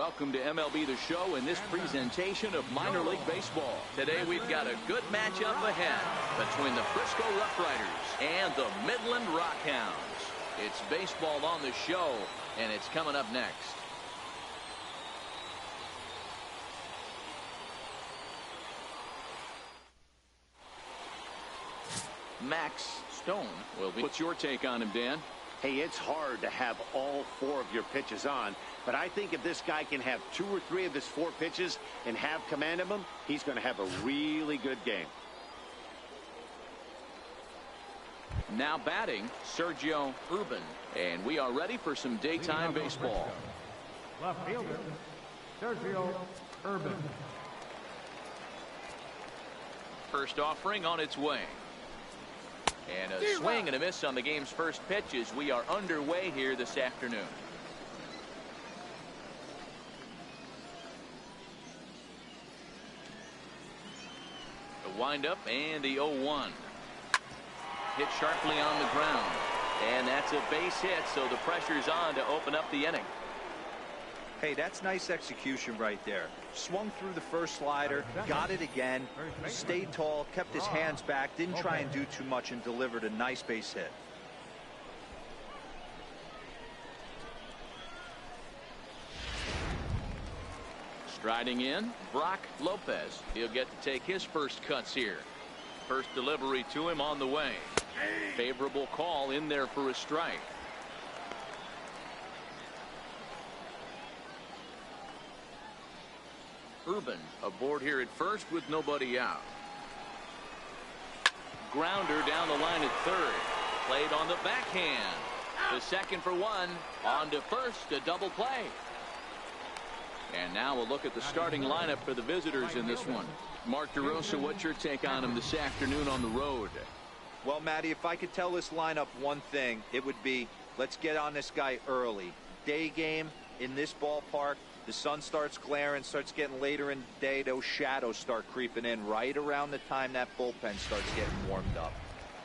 welcome to MLB The Show in this presentation of minor league baseball. Today we've got a good matchup ahead between the Frisco RuffRiders and the Midland Rockhounds. It's baseball on the show, and it's coming up next. Max Stone will be. What's your take on him, Dan? Hey, it's hard to have all 4 of your pitches on, but I think if this guy can have 2 or 3 of his 4 pitches and have command of them, he's going to have a really good game. Now batting, Sergio Urban, and we are ready for some daytime baseball. Left fielder, Sergio Urban. First offering on its way. And a swing and a miss on the game's first pitch as we are underway here this afternoon. The windup and the 0-1. Hit sharply on the ground. And that's a base hit, so the pressure's on to open up the inning. Hey, that's nice execution right there. Swung through the first slider, got it again, stayed tall, kept his hands back, didn't try and do too much, and delivered a nice base hit. Striding in, Brock Lopez. He'll get to take his first cuts here. First delivery to him on the way. Favorable call in there for a strike. Urban aboard here at first with nobody out. Grounder down the line at third. Played on the backhand. The second for 1. On to first, a double play. And now we'll look at the starting lineup for the visitors in this one. Mark DeRosa, what's your take on him this afternoon on the road? Well, Matty, if I could tell this lineup one thing, it would be let's get on this guy early. Day game in this ballpark. The sun starts glaring, starts getting later in the day. Those shadows start creeping in right around the time that bullpen starts getting warmed up.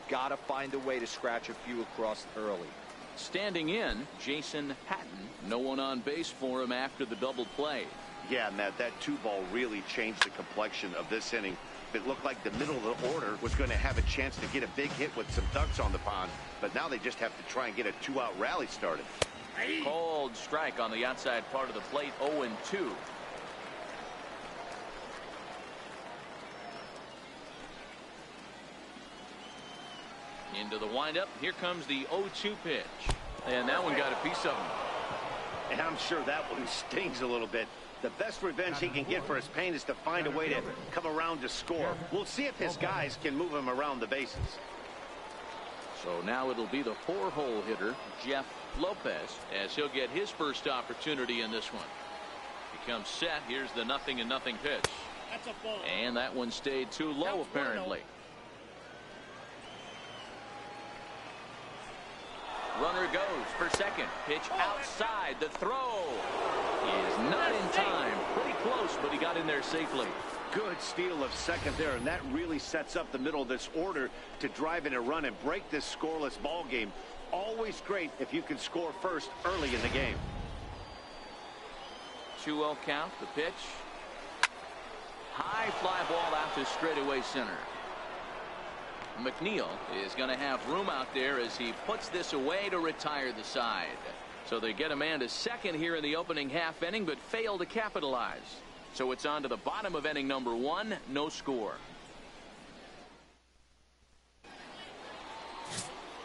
Got to find a way to scratch a few across early. Standing in, Jason Hatton. No one on base for him after the double play. Yeah, Matt, that 2-ball really changed the complexion of this inning. It looked like the middle of the order was going to have a chance to get a big hit with some ducks on the pond, but now they just have to try and get a 2-out rally started. Cold strike on the outside part of the plate, 0-2. Into the windup. Here comes the 0-2 pitch. And that one got a piece of him. And I'm sure that one stings a little bit. The best revenge he can get for his pain is to find a way to come around to score. We'll see if his guys can move him around the bases. So now it'll be the 4-hole hitter, Jeff Lopez, as he'll get his first opportunity in this one. He comes set. Here's the 0-0 pitch. And that one stayed too low, apparently. Runner goes for second. Pitch outside. The throw is not in time. Pretty close, but he got in there safely. Good steal of second there, and that really sets up the middle of this order to drive in a run and break this scoreless ball game. Always great if you can score first early in the game. 2-0 count. The pitch. High fly ball out to straightaway center. McNeil is going to have room out there as he puts this away to retire the side. So they get a man to second here in the opening half inning, but fail to capitalize. So it's on to the bottom of inning number 1. No score.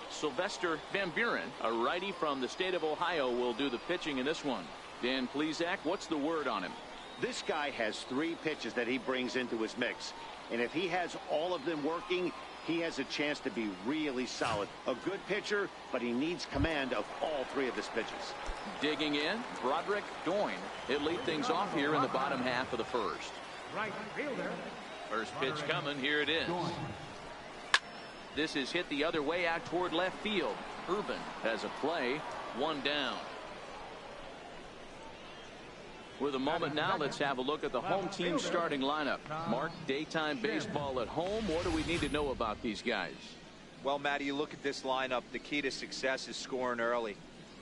Sylvester Van Buren, a righty from the state of Ohio, will do the pitching in this one. Dan Plesac, what's the word on him? This guy has 3 pitches that he brings into his mix. And if he has all of them working, he has a chance to be really solid. A good pitcher, but he needs command of all 3 of his pitches. Digging in, Broderick Doyne. He'll lead things off here in the bottom half of the first. Right fielder. First pitch coming. Here it is. This is hit the other way out toward left field. Urban has a play. 1 down. With a moment now, let's have a look at the home team starting lineup. Mark, daytime baseball at home. What do we need to know about these guys? Well, Matty, you look at this lineup. The key to success is scoring early.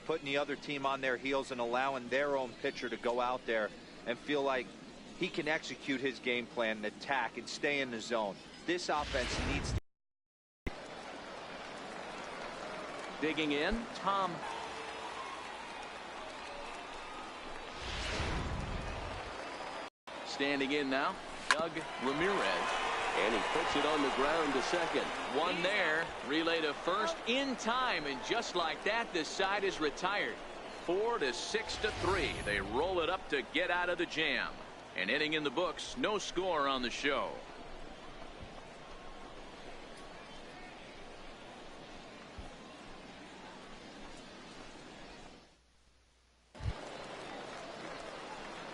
putting the other team on their heels and allowing their own pitcher to go out there and feel like he can execute his game plan and attack and stay in the zone. This offense needs to. Digging in, Tom. Standing in now, Doug Ramirez. And he puts it on the ground to second. One there, relay to first in time, and just like that, this side is retired. 4 to 6 to 3. They roll it up to get out of the jam. An inning in the books, no score on the show.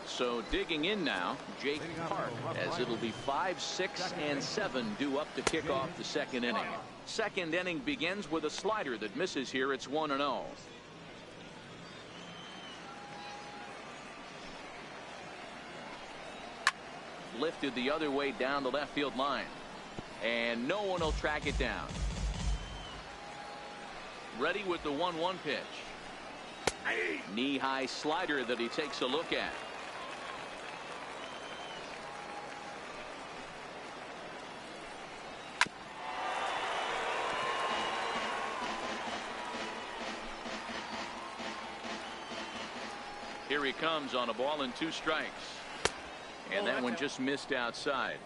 So digging in now, Jake Park, as it'll be 5, 6, and 7 due up to kick off the second inning. Second inning begins with a slider that misses here. It's 1-0. Lifted the other way down the left field line. And no one will track it down. Ready with the 1-1 pitch. Knee-high slider that he takes a look at. Here he comes on a ball and 2 strikes. And that one just missed outside.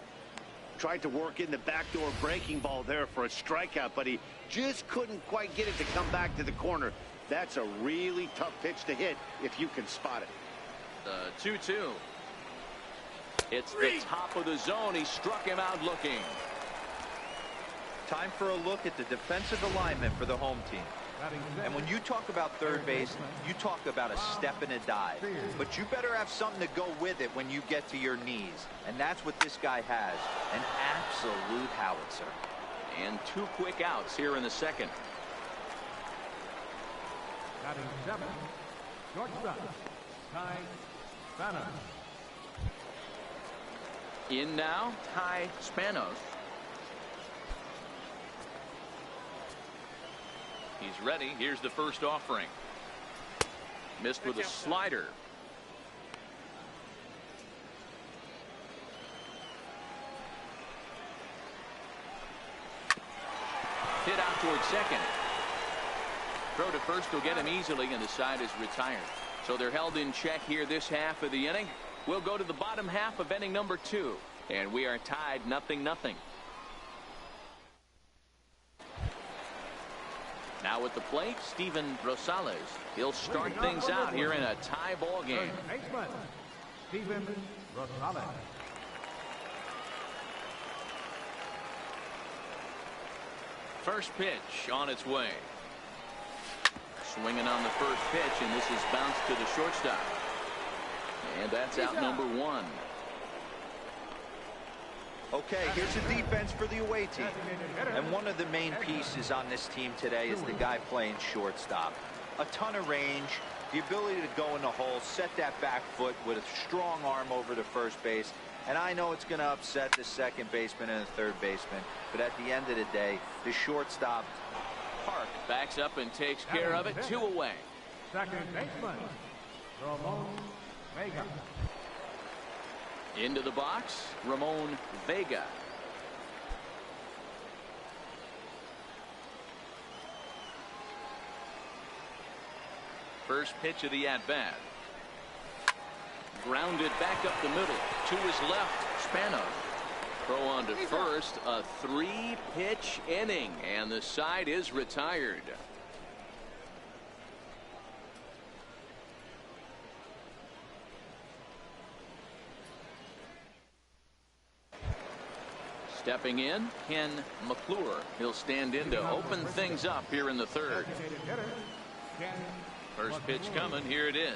Tried to work in the backdoor breaking ball there for a strikeout, but he just couldn't quite get it to come back to the corner. That's a really tough pitch to hit if you can spot it. The 2-2. It's the top of the zone. He struck him out looking. Time for a look at the defensive alignment for the home team. And when you talk about third base, you talk about a step and a dive. But you better have something to go with it when you get to your knees. And that's what this guy has. An absolute howitzer. And 2 quick outs here in the second. Batting 7, shortstop, Ty Spanos. In now, Ty Spanos. He's ready. Here's the first offering. Missed with a slider. Hit out towards second. Throw to first will get him easily, and the side is retired. So they're held in check here this half of the inning. We'll go to the bottom half of inning number 2, and we are tied 0-0. Now at the plate, Steven Rosales. He'll start things out here in a tie ball game. Baseman, Steven Rosales. First pitch on its way. Swinging on the first pitch, and this is bounced to the shortstop. And that's out number 1. Okay, here's the defense for the away team. And one of the main pieces on this team today is the guy playing shortstop. A ton of range, the ability to go in the hole, set that back foot with a strong arm over to first base. And I know it's going to upset the second baseman and the third baseman, but at the end of the day, the shortstop. Park backs up and takes care of it. 2 away. Second baseman, Ramon Vega. Into the box, Ramon Vega. First pitch of the at-bat. Grounded back up the middle. To his left, Spanos. Throw on to first. A 3-pitch inning, and the side is retired. Stepping in, Ken McClure. He'll stand in to open things up here in the third. First pitch coming. Here it is.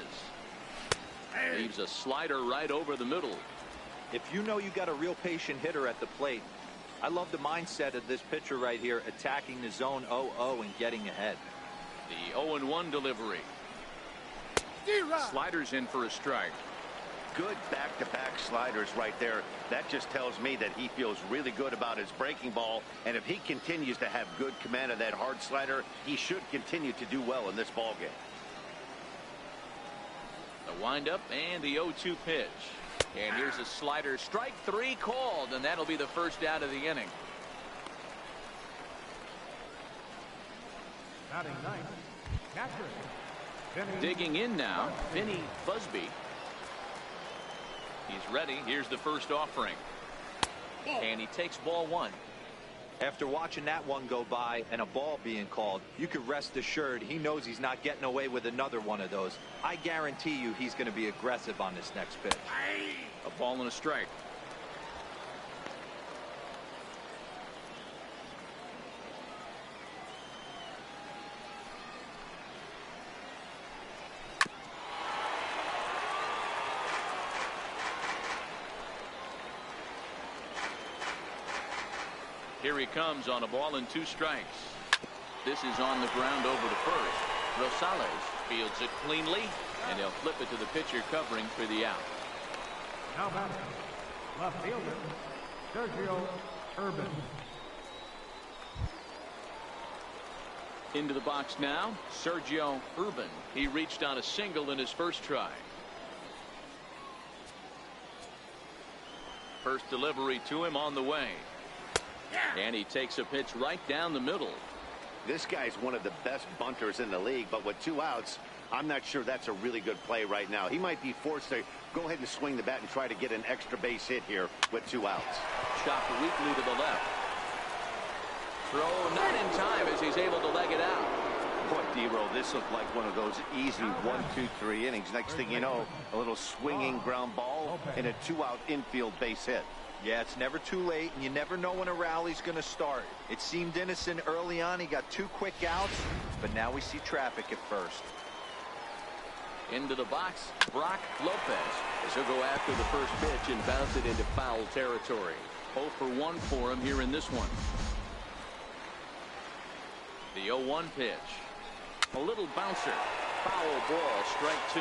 Leaves a slider right over the middle. If you know you got a real patient hitter at the plate, I love the mindset of this pitcher right here, attacking the zone 0-0 and getting ahead. The 0-1 delivery. Sliders in for a strike. Good back-to-back sliders right there. That just tells me that he feels really good about his breaking ball, and if he continues to have good command of that hard slider, he should continue to do well in this ball game. The windup and the 0-2 pitch. And here's a slider. Strike 3 called, and that'll be the first out of the inning. Batting ninth, catcher. Vinny. Digging in now, Vinny Busby. He's ready. Here's the first offering. And he takes ball 1. After watching that one go by and a ball being called, you could rest assured he knows he's not getting away with another one of those. I guarantee you he's going to be aggressive on this next pitch. A ball and a strike. Here he comes on a ball and 2 strikes. This is on the ground over to first. Rosales fields it cleanly, and they'll flip it to the pitcher covering for the out. Now batting, left fielder, Sergio Urban. Into the box now, Sergio Urban. He reached on a single in his first try. First delivery to him on the way. And he takes a pitch right down the middle. This guy's one of the best bunters in the league, but with 2 outs, I'm not sure that's a really good play right now. He might be forced to go ahead and swing the bat and try to get an extra base hit here with 2 outs. Chopped weakly to the left. Throw not in time as he's able to leg it out. Boy, D-Roll, this looked like one of those easy 1, 2, 3 innings. Next thing you know, a little swinging ground ball and a 2-out infield base hit. Yeah, it's never too late, and you never know when a rally's going to start. It seemed innocent early on. He got 2 quick outs, but now we see traffic at first. Into the box, Brock Lopez, as he'll go after the first pitch and bounce it into foul territory. 0 for 1 for him here in this one. The 0-1 pitch. A little bouncer. Foul ball, strike 2.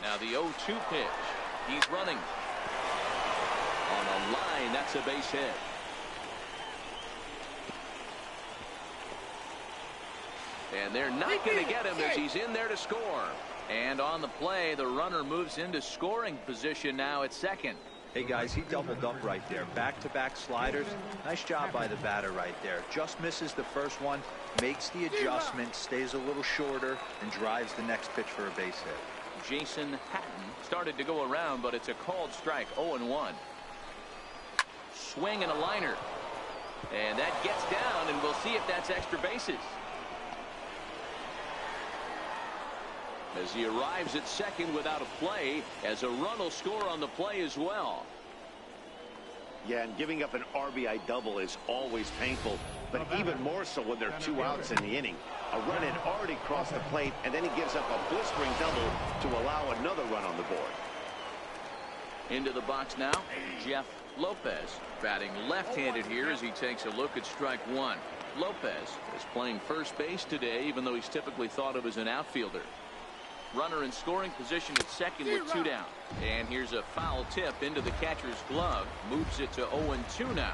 Now the 0-2 pitch. He's running. On a line, that's a base hit. And they're not going to get him as he's in there to score. And on the play, the runner moves into scoring position now at second. Hey, guys, he doubled up right there. Back-to-back sliders. Nice job by the batter right there. Just misses the first one, makes the adjustment, stays a little shorter, and drives the next pitch for a base hit. Jason Hatton started to go around, but it's a called strike. 0-1. Swing and a liner. And that gets down, and we'll see if that's extra bases. As he arrives at second without a play, as a run will score on the play as well. Yeah, and giving up an RBI double is always painful, but even more so when there are 2 outs in the inning. A run had already crossed the plate, and then he gives up a blistering double to allow another run on the board. Into the box now, Jeff Lopez, batting left-handed here as he takes a look at strike 1. Lopez is playing first base today, even though he's typically thought of as an outfielder. Runner in scoring position at second with 2 down. And here's a foul tip into the catcher's glove. Moves it to 0-2 now.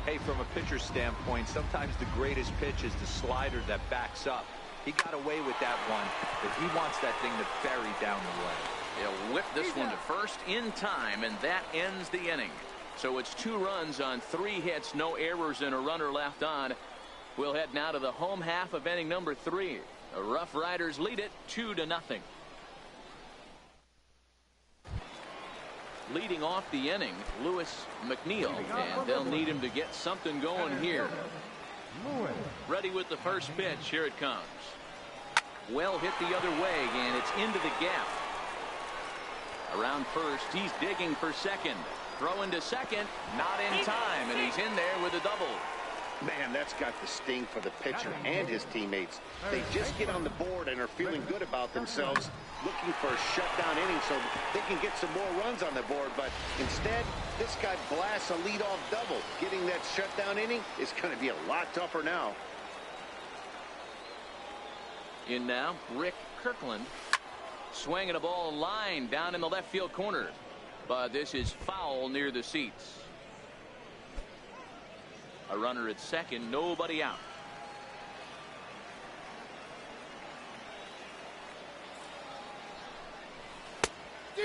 Hey, from a pitcher's standpoint, sometimes the greatest pitch is the slider that backs up. He got away with that one, but he wants that thing to bury down the lane. He'll whip this one to first in time, and that ends the inning. So it's 2 runs on 3 hits, no errors, and a runner left on. We'll head now to the home half of inning number 3. The RuffRiders lead it 2-0. Leading off the inning, Lewis McNeil, and they'll need him to get something going here. Ready with the first pitch. Here it comes. Well hit the other way, and it's into the gap. Around first, he's digging for second. Throwing to second, not in time, and he's in there with a double. Man, that's got the sting for the pitcher and his teammates. They just get on the board and are feeling good about themselves, looking for a shutdown inning so they can get some more runs on the board. But instead, this guy blasts a leadoff double. Getting that shutdown inning is going to be a lot tougher now. In now, Rick Kirkland. Swinging a ball line down in the left field corner. But this is foul near the seats. A runner at second, nobody out.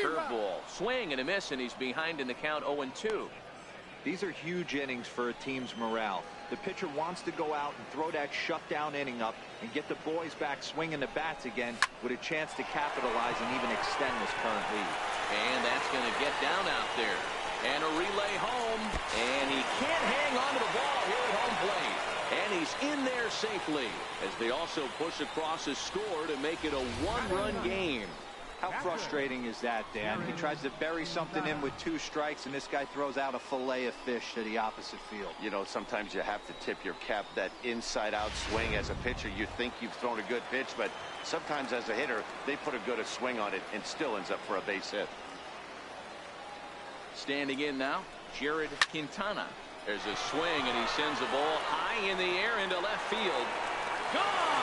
Curveball, swing and a miss, and he's behind in the count 0-2. These are huge innings for a team's morale. The pitcher wants to go out and throw that shutdown inning up and get the boys back swinging the bats again with a chance to capitalize and even extend this current lead. And that's going to get down out there. And a relay home. And he can't hang on to the ball here at home plate. And he's in there safely as they also push across a score to make it a one-run game. How frustrating is that, Dan? He tries to bury something in with 2 strikes, and this guy throws out a fillet of fish to the opposite field. You know, sometimes you have to tip your cap. That inside-out swing as a pitcher, you think you've thrown a good pitch, but sometimes as a hitter, they put a good swing on it and still ends up for a base hit. Standing in now, Jared Quintana. There's a swing, and he sends the ball high in the air into left field. Gone!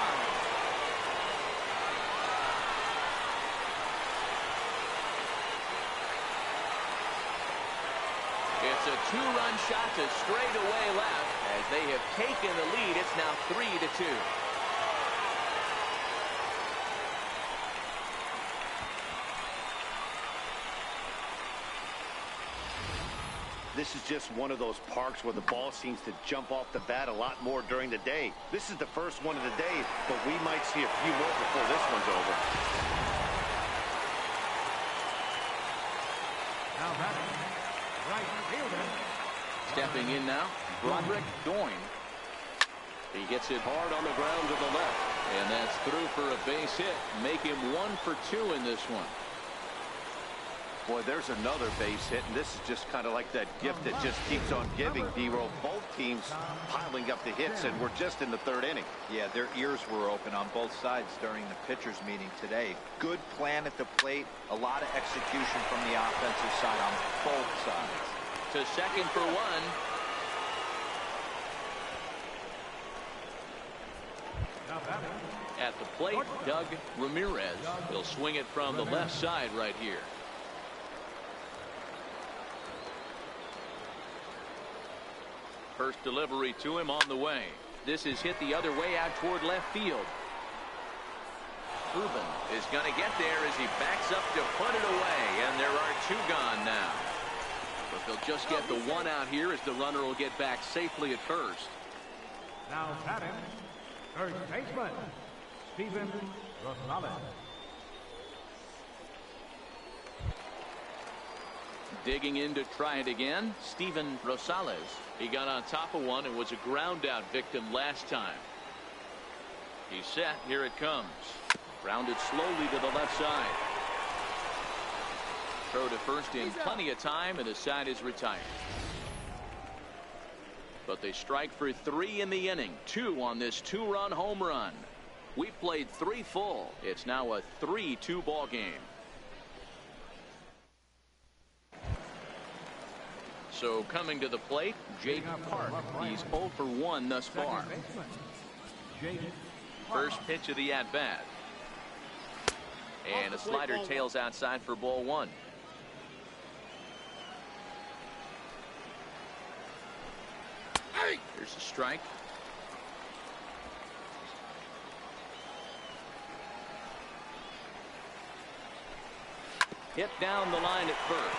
It's a 2-run shot to straightaway left. As they have taken the lead, it's now 3-2. This is just one of those parks where the ball seems to jump off the bat a lot more during the day. This is the first one of the day, but we might see a few more before this one's over. Now batting, right fielder. Stepping in now, Broderick Doyne. He gets it hard on the ground to the left, and that's through for a base hit. Make him 1 for 2 in this one. Boy, there's another base hit, and this is just kind of like that gift that just keeps on giving, D-Roll. Both teams piling up the hits, and we're just in the 3rd inning. Yeah, their ears were open on both sides during the pitchers' meeting today. Good plan at the plate, a lot of execution from the offensive side on both sides. To second for 1. Now batting, At the plate, Doug Ramirez. He'll swing it from the left side right here. First delivery to him on the way. This is hit the other way out toward left field. Ruben is going to get there as he backs up to put it away, and there are 2 gone now. But they'll just get the 1 out here as the runner will get back safely at first. now batting, first baseman, Steven Rosales. Digging in to try it again, Steven Rosales. He got on top of one and was a ground out victim last time. He's set. Here it comes. Grounded slowly to the left side. Throw to first in plenty of time, and the side is retired. But they strike for 3 in the inning. 2 on this 2-run home run. We played 3 full. It's now a 3-2 ball game. So coming to the plate, Jake Park. He's 0 for 1 thus far. First pitch of the at-bat. And a slider tails outside for ball 1. Here's a strike. Hit down the line at first.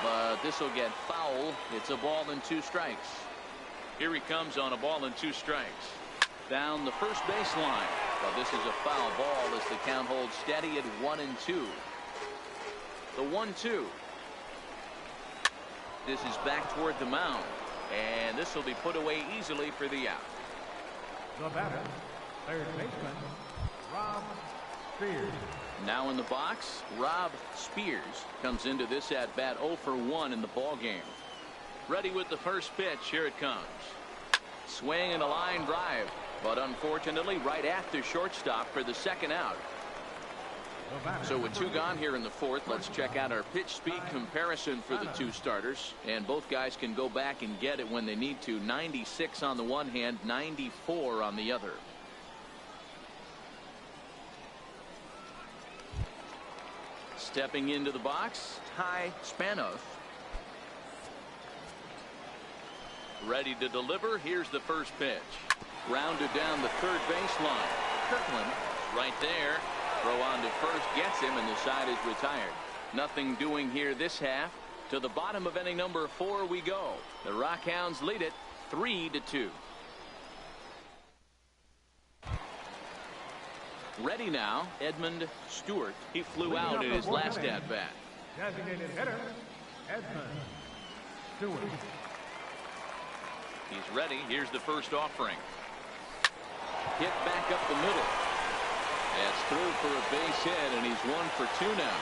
But this will get foul. It's a ball and 2 strikes. Here he comes on a ball and 2 strikes. Down the first baseline. But this is a foul ball as the count holds steady at 1-2. The 1-2. This is back toward the mound. And this will be put away easily for the out. The batter, third baseman, Rob Spears. Now in the box, Rob Spears comes into this at bat 0 for 1 in the ball game. Ready with the first pitch. Here it comes. Swing and a line drive, but unfortunately right at the shortstop for the second out. So with 2 gone here in the 4th, let's check out our pitch speed comparison for the 2 starters. And both guys can go back and get it when they need to. 96 on the one hand, 94 on the other. Stepping into the box, Ty Spanos. Ready to deliver. Here's the first pitch. Rounded down the third baseline. Kirkland right there. Throw on to first gets him, and the side is retired. Nothing doing here this half. To the bottom of inning number 4 we go. The Rockhounds lead it 3-2. Ready now, Edmund Stewart. He flew out in his last at-bat. Designated hitter, Edmund Stewart. He's ready. Here's the first offering. Hit back up the middle. That's through for a base hit, and he's 1 for 2 now.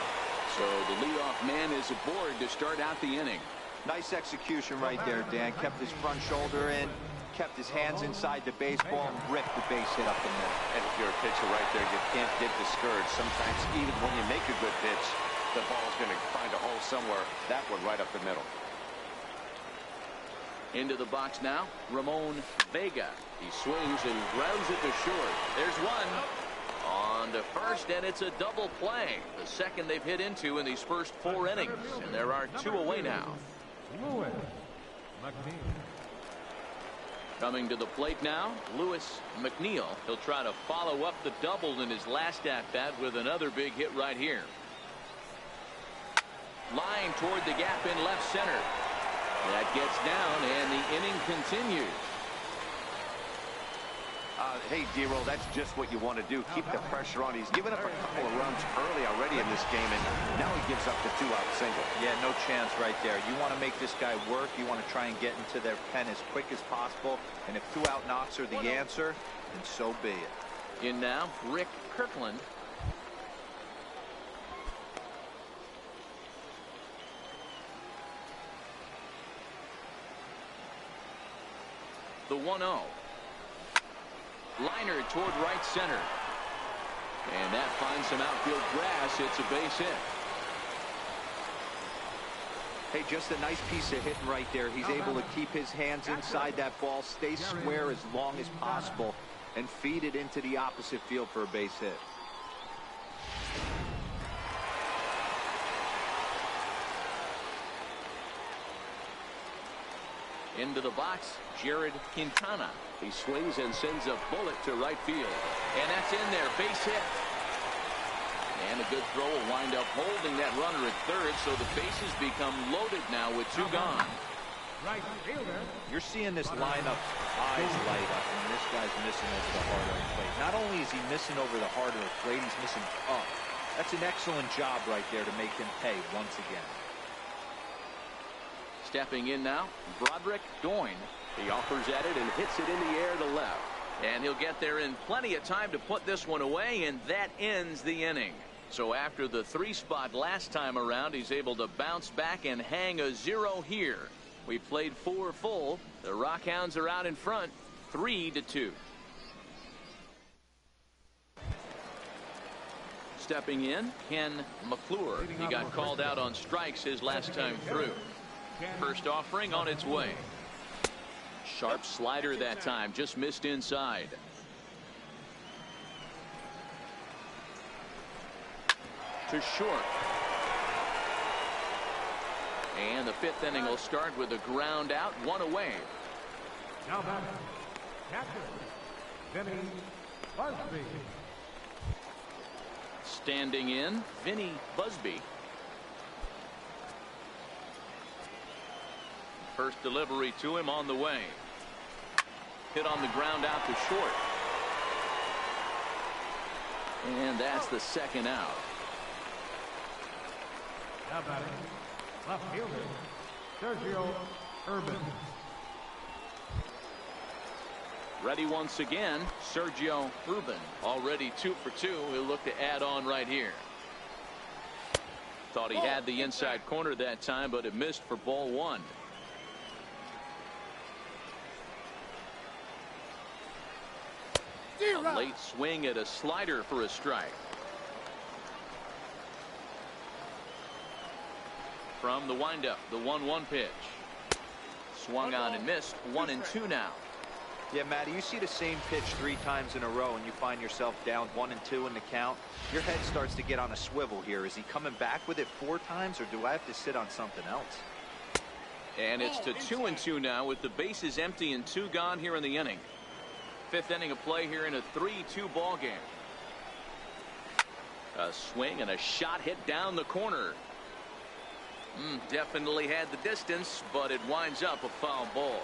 So the leadoff man is aboard to start out the inning. Nice execution right there, Dan. Kept his front shoulder in, kept his hands inside the baseball, and ripped the base hit up the middle. And if you're a pitcher right there, you can't get discouraged. Sometimes even when you make a good pitch, the ball's going to find a hole somewhere. That one right up the middle. Into the box now, Ramon Vega. He swings and grounds it to short. There's one. On to first, and it's a double play. The second they've hit into in these first 4 innings. And there are 2 away now. Lewis McNeil. Coming to the plate now, Lewis McNeil. He'll try to follow up the double in his last at-bat with another big hit right here. Line toward the gap in left center. That gets down, and the inning continues. Hey, D-Roll, that's just what you want to do. Keep the pressure on. He's given up a couple of runs early already in this game, and now he gives up the 2-out single. Yeah, no chance right there. You want to make this guy work. You want to try and get into their pen as quick as possible. And if 2-out knocks are the answer, then so be it. In now, Rick Kirkland. The 1-0. Liner toward right center. And that finds some outfield grass. It's a base hit. Hey, just a nice piece of hitting right there. He's able to keep his hands inside that ball, stay square as long as possible, and feed it into the opposite field for a base hit. Into the box, Jared Quintana. He swings and sends a bullet to right field. And that's in there. Base hit. And a good throw will wind up holding that runner at third, so the bases become loaded now with 2 gone. Right fielder. You're seeing this lineup eyes light up, and this guy's missing over the hard earned plate. Not only is he missing over the hard earned plate, he's missing up. That's an excellent job right there to make him pay once again. Stepping in now, Broderick Doyne. He offers at it and hits it in the air to left. And he'll get there in plenty of time to put this one away, and that ends the inning. So after the 3 spot last time around, he's able to bounce back and hang a 0 here. We played 4 full. The Rockhounds are out in front, 3-2. Stepping in, Ken McClure. He got called out on strikes his last time through. First offering on its way. Sharp slider that time, just missed inside. To short. And the 5th inning will start with a ground out, 1 away. Now back, catcher, Vinny Busby. Standing in, Vinny Busby. First delivery to him on the way. Hit on the ground out to short. And that's the 2nd out. Now batting, left fielder, Sergio Urban. Ready once again, Sergio Urban. Already 2 for 2. He'll look to add on right here. Thought he had the inside corner that time, but it missed for ball 1. A late swing at a slider for a strike. From the windup, the 1-1 pitch. Swung on and missed. 1-2 now. Yeah, Matty, you see the same pitch 3 times in a row and you find yourself down 1-2 in the count. Your head starts to get on a swivel here. Is he coming back with it 4 times, or do I have to sit on something else? And it's to 2-2 now with the bases empty and 2 gone here in the inning. 5th inning of play here in a 3-2 ball game. A swing and a shot hit down the corner. Definitely had the distance, but it winds up a foul ball.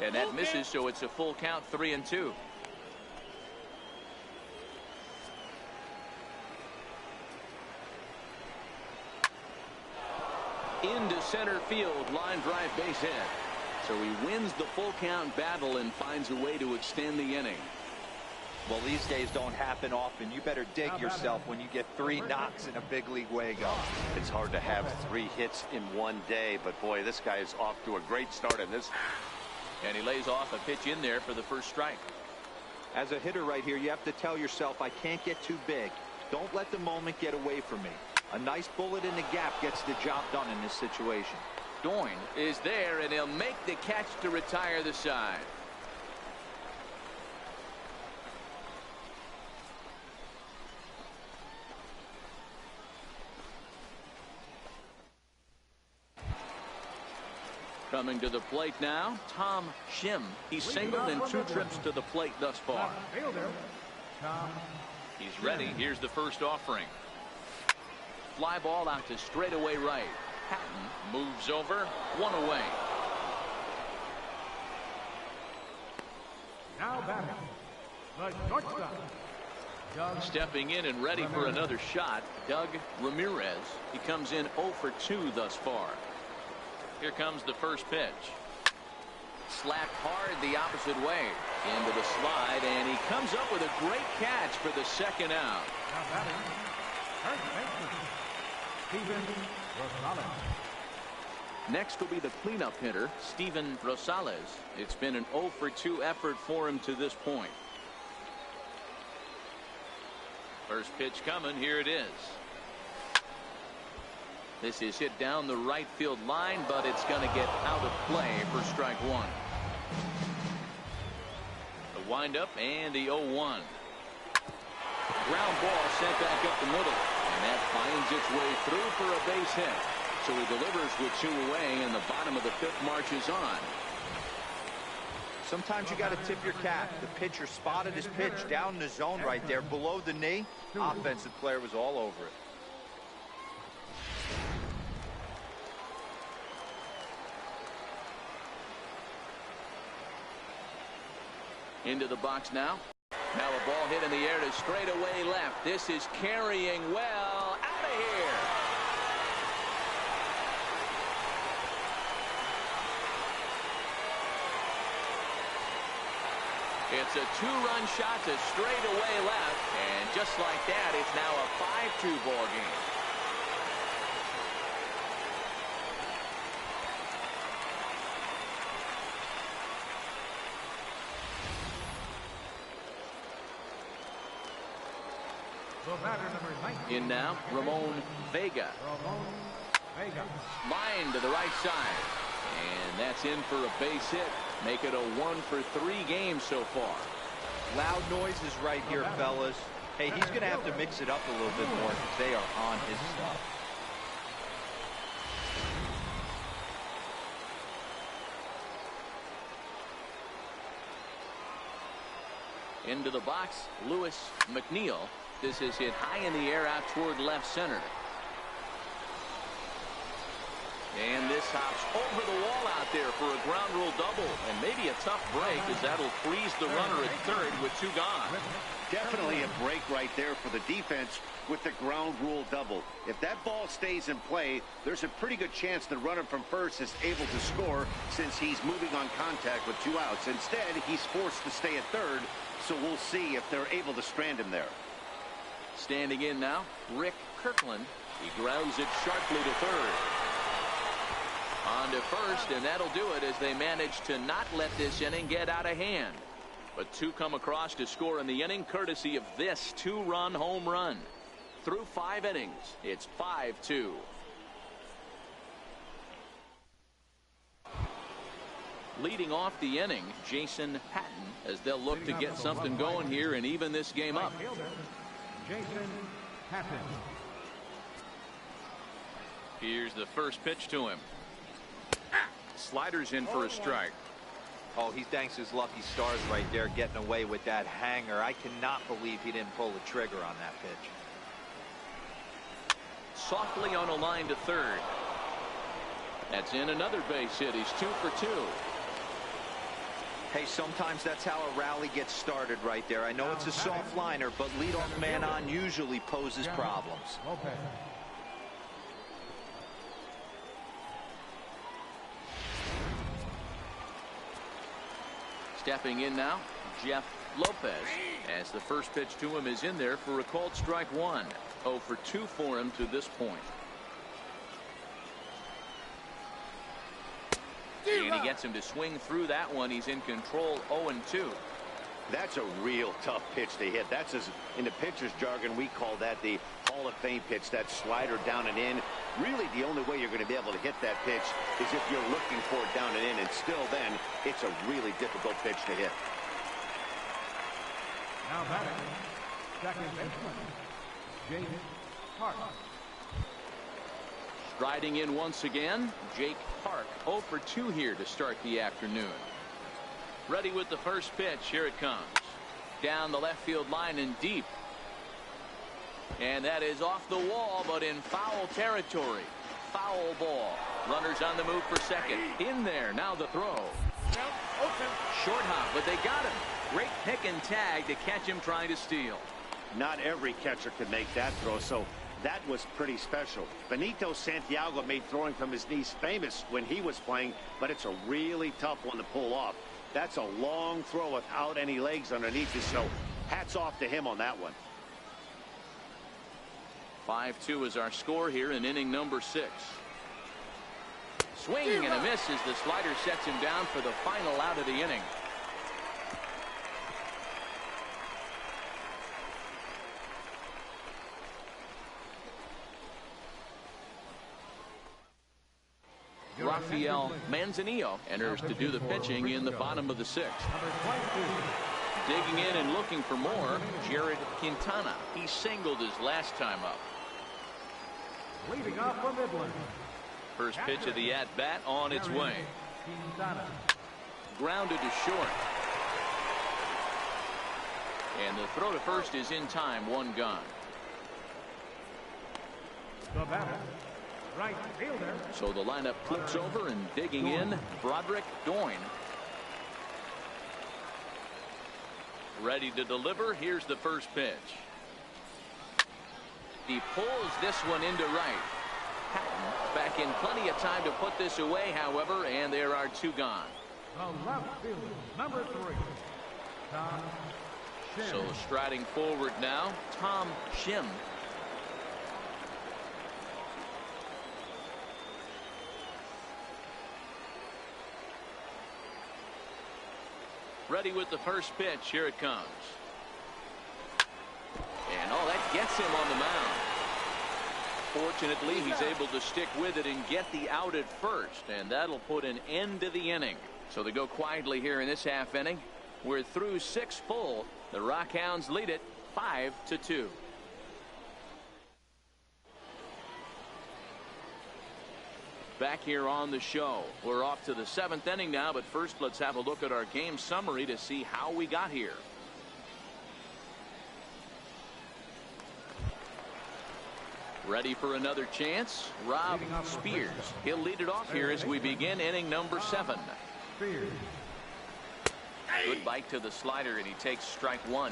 And that misses, so it's a full count, 3-2. Into center field, line drive, base hit. So he wins the full count battle and finds a way to extend the inning. Well, these days don't happen often. You better dig yourself when you get 3 knocks in a big league way go. It's hard to have 3 hits in one day, but boy, this guy is off to a great start in this. And he lays off a pitch in there for the first strike. As a hitter right here, you have to tell yourself, I can't get too big. Don't let the moment get away from me. A nice bullet in the gap gets the job done in this situation. Doyne is there, and he'll make the catch to retire the side. Coming to the plate now, Tom Shim. He's singled in 2 trips to the plate thus far. He's ready. Here's the first offering. Fly ball out to straightaway right. Patton moves over, 1 away. Now batting, the shortstop. Stepping in and ready for another shot, Doug Ramirez. He comes in 0 for 2 thus far. Here comes the first pitch. Slapped hard the opposite way. Into the slide, and he comes up with a great catch for the second out. Now batting, first baseman, Steven Rosales. Next will be the cleanup hitter, Steven Rosales. It's been an 0 for 2 effort for him to this point. First pitch coming. Here it is. This is hit down the right field line, but it's going to get out of play for strike 1. The windup and the 0-1. Ground ball sent back up the middle, and that finds its way through for a base hit. So he delivers with 2 away, and the bottom of the 5th marches on. Sometimes you got to tip your cap. The pitcher spotted his pitch down in the zone right there below the knee. Offensive player was all over it. Into the box now. Now a ball hit in the air to straightaway left. This is carrying well. Out of here. It's a 2-run shot to straightaway left. And just like that, it's now a 5-2 ball game. In now, Ramon Vega. Line to the right side. And that's in for a base hit. Make it a 1 for 3 game so far. Loud noise is right here, fellas. Hey, he's going to have to mix it up a little bit more because they are on his stuff. Into the box, Lewis McNeil. This is hit high in the air out toward left center. And this hops over the wall out there for a ground rule double. And maybe a tough break, as that'll freeze the runner at third with 2 gone. Definitely a break right there for the defense with the ground rule double. If that ball stays in play, there's a pretty good chance the runner from first is able to score since he's moving on contact with 2 outs. Instead, he's forced to stay at third, so we'll see if they're able to strand him there. Standing in now, Rick Kirkland. He grounds it sharply to third. On to first, and that'll do it as they manage to not let this inning get out of hand. But 2 come across to score in the inning, courtesy of this 2-run home run. Through 5 innings, it's 5-2. Leading off the inning, Jason Patton, as they'll look to get something going here and even this game up. Jason Patton. Here's the first pitch to him. Sliders in for a strike. Oh, he thanks his lucky stars right there getting away with that hanger. I cannot believe he didn't pull the trigger on that pitch. softly on a line to third. That's in another base hit. He's 2 for 2. Hey, sometimes that's how a rally gets started right there. I know it's a soft liner, but leadoff man on usually poses problems. Stepping in now, Jeff Lopez, as the first pitch to him is in there for a called strike one. 0 for 2 for him to this point. And he gets him to swing through that one. He's in control. 0-2. That's a real tough pitch to hit. That's, in the pitcher's jargon, we call that the Hall of Fame pitch. That slider down and in. Really, the only way you're going to be able to hit that pitch is if you're looking for it down and in. And still then, it's a really difficult pitch to hit. Now batting, second baseman, Jake Park. Striding in once again, Jake Park. 0 for 2 here to start the afternoon. Ready with the first pitch. Here it comes. Down the left field line and deep. And that is off the wall, but in foul territory. Foul ball. Runners on the move for second. In there. Now the throw. Short hop, but they got him. Great pick and tag to catch him trying to steal. Not every catcher can make that throw, so that was pretty special. Benito Santiago made throwing from his knees famous when he was playing, but it's a really tough one to pull off. That's a long throw without any legs underneath it, so hats off to him on that one. 5-2 is our score here in inning number 6. Swing and a miss as the slider sets him down for the final out of the inning. Rafael Manzanillo enters to do the pitching in the bottom of the 6th. Digging in and looking for more, Jared Quintana. He singled his last time up. Leading off for Midland. First pitch of the at-bat on its way. Grounded to short. And the throw to first is in time. 1 gone. The batter, right fielder. So the lineup flips over and digging in, Broderick Doyne. Ready to deliver. Here's the first pitch. He pulls this one into right. Patton back in plenty of time to put this away, however, and there are 2 gone. The left fielder, number 3, Tom Shim. So striding forward now, Tom Shim. Ready with the first pitch. Here it comes. And that gets him on the mound. Fortunately, he's able to stick with it and get the out at first, and that'll put an end to the inning. So they go quietly here in this half inning. We're through 6 full. The Rockhounds lead it 5-2. Back here on the show. We're off to the 7th inning now, but first let's have a look at our game summary to see how we got here. Ready for another chance? Rob Spears. He'll lead it off here as we begin inning number 7. Good bite to the slider, and he takes strike 1.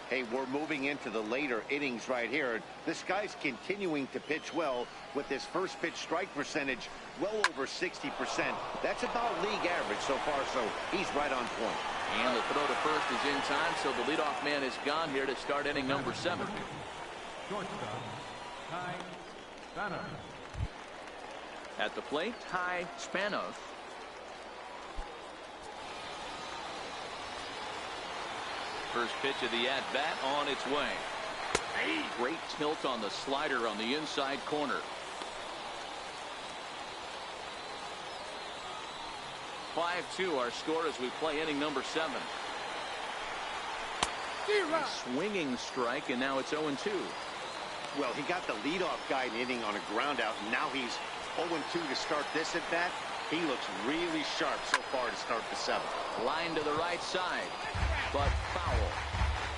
Hey, we're moving into the later innings right here. This guy's continuing to pitch well with his first pitch strike percentage well over 60%. That's about league average so far, so he's right on point. And the throw to first is in time, so the leadoff man is gone here to start inning number 7. At the plate, Ty Spanos. First pitch of the at-bat on its way. Great tilt on the slider on the inside corner. 5-2 our score as we play inning number 7. A swinging strike, and now it's 0-2. Well, he got the leadoff guy in inning on a ground out, and now he's 0-2 to start this at bat. He looks really sharp so far to start the 7th. Line to the right side, but foul.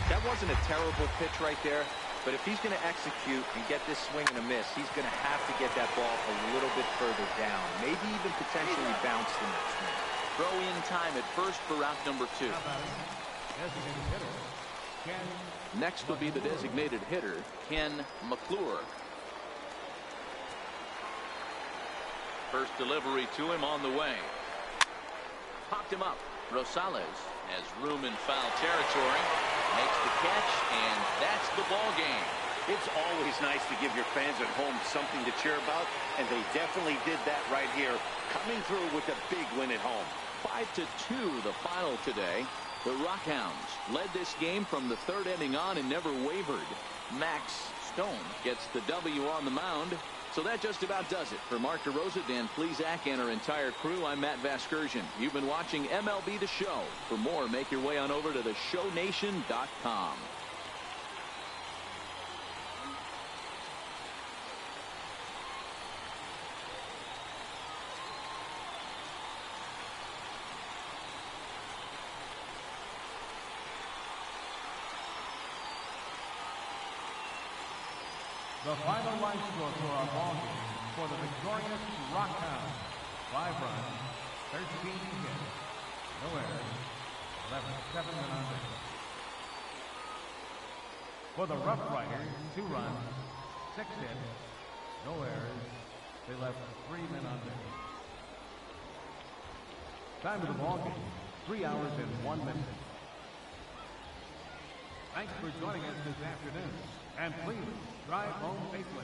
That wasn't a terrible pitch right there. But if he's going to execute and get this swing and a miss, he's going to have to get that ball a little bit further down, maybe even potentially bounce the next swing. Throw in time at first for route number 2. Designated hitter, Ken. Next will be the designated hitter, Ken McClure. First delivery to him on the way. Popped him up. Rosales has room in foul territory. Makes the catch, and that's the ball game. It's always nice to give your fans at home something to cheer about, and they definitely did that right here, coming through with a big win at home. 5-2 the final today. The Rockhounds led this game from the 3rd inning on and never wavered. Max Stone gets the W on the mound. So that just about does it. For Mark DeRosa, Dan Plesac, and our entire crew, I'm Matt Vasgersian. You've been watching MLB The Show. For more, make your way on over to theshownation.com. The final line score for our ball game for the victorious Rockhounds. 5 runs, 13 hits, no errors, left 7 men on base. For the RuffRiders, 2 runs, 6 hits, no errors, they left 3 men on base. Time of the ball game, 3 hours and 1 minute. Thanks for joining us this afternoon. And please drive home safely.